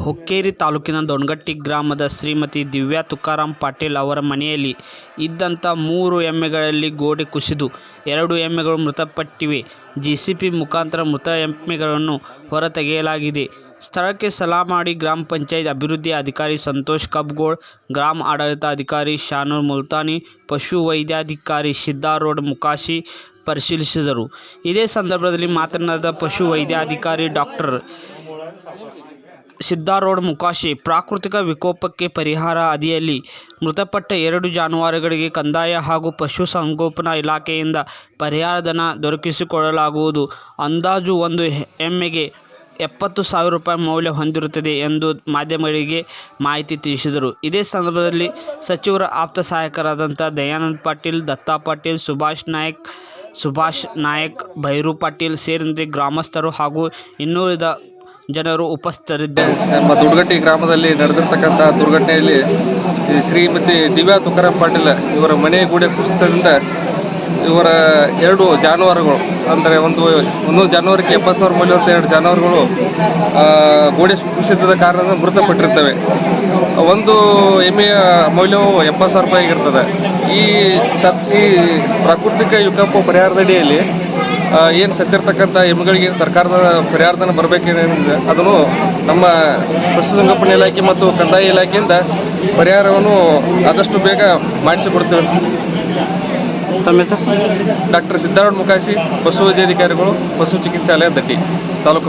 ಹುಕ್ಕೇರಿ ತಾಲೂಕಿನ ದೊಣಗಟ್ಟಿ ಗ್ರಾಮದ ಶ್ರೀಮತಿ ದಿವ್ಯಾ ತುಕಾರಾಮ್ ಪಾಟೀಲ್ ಅವರ ಮನೆಯಲ್ಲಿ ಇದ್ದಂಥ 3 ಎಮ್ಮೆಗಳಲ್ಲಿ ಗೋಡೆ ಕುಸಿದು 2 ಎಮ್ಮೆಗಳು ಮೃತಪಟ್ಟಿವೆ. ಜೆಸಿಬಿ ಮುಖಾಂತರ ಮೃತ ಎಮ್ಮೆಗಳನ್ನು ಹೊರತೆಗೆಯಲಾಗಿದೆ. ಸ್ಥಳಕ್ಕೆ ಸಲಾ ಮಾಡಿ ಗ್ರಾಮ ಪಂಚಾಯತ್ ಅಭಿವೃದ್ಧಿ ಅಧಿಕಾರಿ ಸಂತೋಷ್ ಕಬ್ಬಗೋಳ್, ಗ್ರಾಮ ಆಡಳಿತಾಧಿಕಾರಿ ಶಾನೂರ್ ಮುಲ್ತಾನಿ, ಪಶು ವೈದ್ಯಾಧಿಕಾರಿ ಸಿದ್ದಾರೂಢ ಮುಕಾಶಿ ಪರಿಶೀಲಿಸಿದರು. ಇದೇ ಸಂದರ್ಭದಲ್ಲಿ ಮಾತನಾಡಿದ ಪಶು ವೈದ್ಯಾಧಿಕಾರಿ ಡಾಕ್ಟರ್ ಸಿದ್ದಾರೂಢ ಮುಕಾಶಿ, ಪ್ರಾಕೃತಿಕ ವಿಕೋಪಕ್ಕೆ ಪರಿಹಾರ ಅಡಿಯಲ್ಲಿ ಮೃತಪಟ್ಟ 2 ಜಾನುವಾರುಗಳಿಗೆ ಕಂದಾಯ ಹಾಗೂ ಪಶುಸಂಗೋಪನಾ ಇಲಾಖೆಯಿಂದ ಪರಿಹಾರಧನ ದೊರಕಿಸಿಕೊಡಲಾಗುವುದು. ಅಂದಾಜು ಒಂದು ಎಮ್ಮೆಗೆ 70,000 ರೂಪಾಯಿ ಮೌಲ್ಯ ಹೊಂದಿರುತ್ತದೆ ಎಂದು ಮಾಧ್ಯಮಗಳಿಗೆ ಮಾಹಿತಿ ತಿಳಿಸಿದರು. ಇದೇ ಸಂದರ್ಭದಲ್ಲಿ ಸಚಿವರ ಆಪ್ತ ಸಹಾಯಕರಾದಂಥ ದಯಾನಂದ ಪಾಟೀಲ್, ದತ್ತಾ ಪಾಟೀಲ್, ಸುಭಾಷ್ ನಾಯಕ್, ಭೈರು ಪಾಟೀಲ್ ಸೇರಿದಂತೆ ಗ್ರಾಮಸ್ಥರು ಹಾಗೂ ಇನ್ನುಳಿದ ಜನರು ಉಪಸ್ಥಿತರಿದ್ದರು. ನಮ್ಮ ದುರ್ಗಟ್ಟಿ ಗ್ರಾಮದಲ್ಲಿ ನಡೆದಿರ್ತಕ್ಕಂಥ ದುರ್ಘಟನೆಯಲ್ಲಿ ಶ್ರೀಮತಿ ದಿವ್ಯಾ ತುಕಾರಾಮ್ ಪಾಟೀಲ್ ಇವರ ಮನೆ ಗೋಡೆ ಕುಸಿತದಿಂದ ಇವರ 2 ಜಾನುವಾರುಗಳು, ಅಂದರೆ ಒಂದು ಜಾನುವಾರಿಗೆ 70,000 ಮೌಲ್ಯವಂತ 2 ಜಾನುವಾರುಗಳು ಗೋಡೆ ಕುಸಿತದ ಕಾರಣದಿಂದ ಮೃತಪಟ್ಟಿರ್ತವೆ. ಒಂದು ಎಮ್ಮೆಯ ಮೌಲ್ಯವು 70,000 ರೂಪಾಯಿ ಇರ್ತದೆ. ಈ ಪ್ರಾಕೃತಿಕ ವಿಕೋಪ ಪರಿಹಾರದಡಿಯಲ್ಲಿ ಏನು ಸತ್ತಿರ್ತಕ್ಕಂಥ ಎಮ್ಮೆಗಳಿಗೆ ಸರ್ಕಾರದ ಪರಿಹಾರಧನ ಬರಬೇಕೇನಿದೆ ಅದನ್ನು ನಮ್ಮ ಪಶುಸಂಗೋಪನಾ ಇಲಾಖೆ ಮತ್ತು ಕಂದಾಯ ಇಲಾಖೆಯಿಂದ ಪರಿಹಾರವನ್ನು ಆದಷ್ಟು ಬೇಗ ಮಾಡಿಸಿಕೊಡ್ತೇವೆ. ತಮ್ಮ ಹೆಸರು? ಡಾಕ್ಟರ್ ಸಿದ್ದಾರೂಢ ಮುಕಾಶಿ, ಪಶು ವೈದ್ಯಾಧಿಕಾರಿಗಳು, ಪಶು ಚಿಕಿತ್ಸಾಲಯ ದಟ್ಟಿ ತಾಲೂಕು.